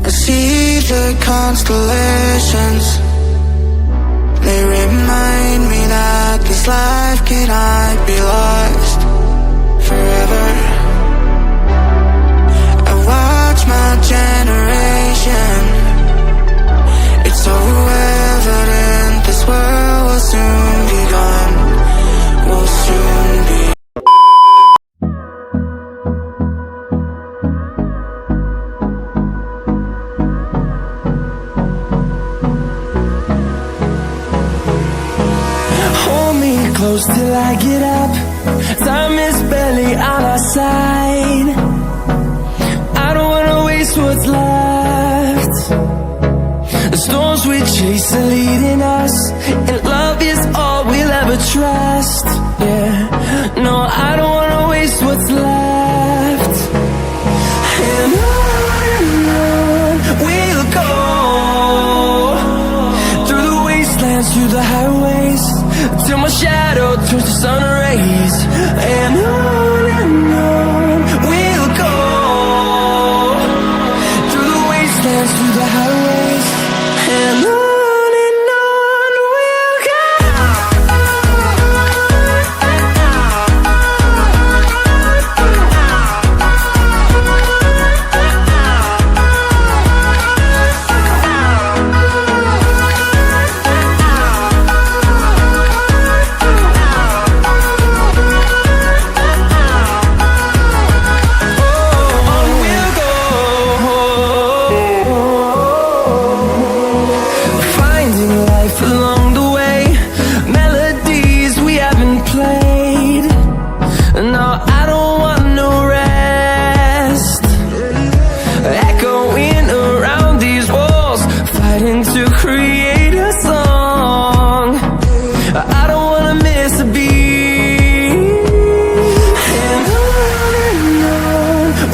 I see the constellations. They remind me that this life cannot be lost forever. I watch my generation. It's so evident this world will soon be gone. Will soon be. Close till I get up. Time is barely on our side. I don't wanna waste what's left. The storms we chase are leading us, and love is all we'll ever trust. Yeah, no, I don't wanna waste what's left. And on we'll go, through the wastelands, through the highways, till my shadow turns to sun rays. And on we'll go, through the wastelands, through the highways. And on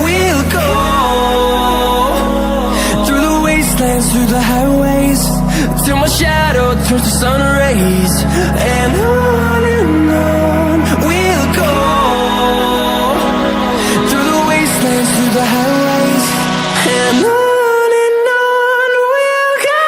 we'll go. Through the highways, till my shadow turns to sun rays. And on we'll go, through the wastelands, through the highways. And on we'll go.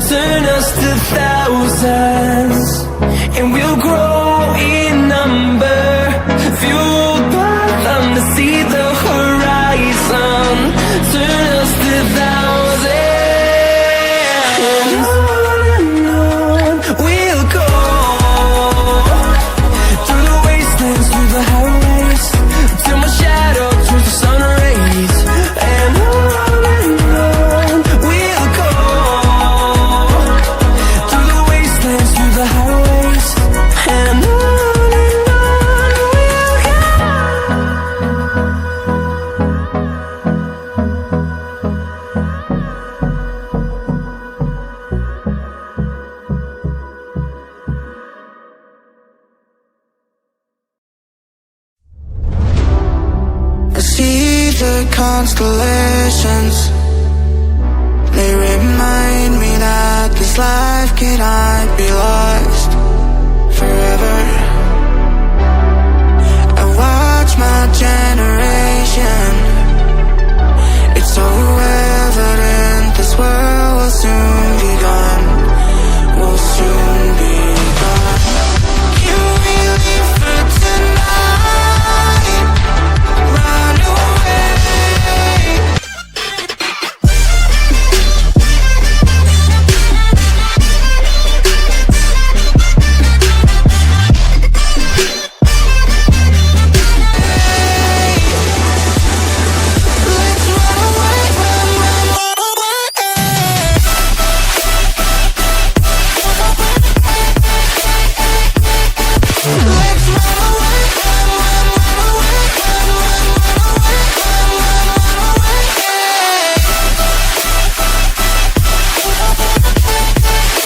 Turn us to thousands, and we'll grow in number, fueled by them to see the horizon. Turn us to thousands, and on we'll go, through the wastelands, through the highways, till my shadow turns to sun rays. And on we'll go, through the highways. And on we'll go. I see the constellations.